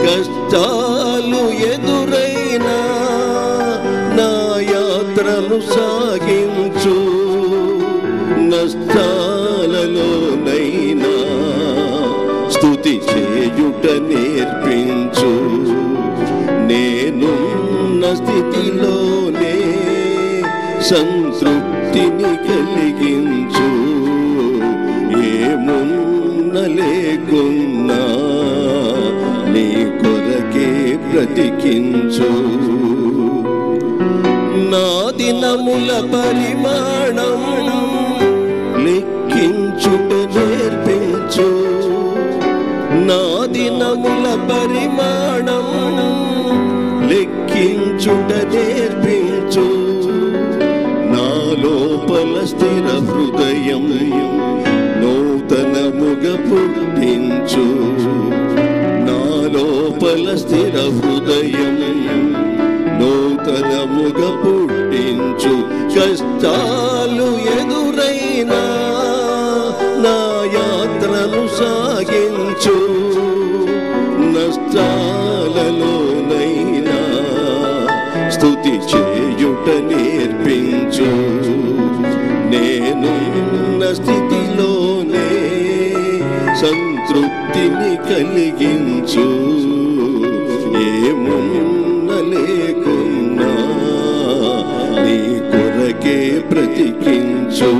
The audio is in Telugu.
కష్టాలు ఎదురైనా నా యాత్రను సాగించు, నష్టాలలోనైనా స్తుతి చేయుట నేర్పించు. నేనున్న స్థితిలోనే సంతృప్తిని కలిగించు, ఏమున్న లేకున్నా నీ కొరకే బ్రతికించు. నా దినముల పరిమాణం లెక్కించుట నేర్పించు, నా దినముల పరిమాణం లెక్కించుట నేర్పించు. నా లోపల స్థిర హృదయం నూతనముగ పుట్టించు, నా లోపల స్థిర హృదయం నూతనముగ పుట్టించు. కష్టాలు ఎదురైనా నా యాత్రను సాగించు, నష్టాలలోనైనా స్తుతి చేయుట నేర్పించు. నేనున్న స్థితిలోనే సంతృప్తిని కలిగించు, ఏమున్న లేకున్నా నీ కొరకే బ్రతికించు.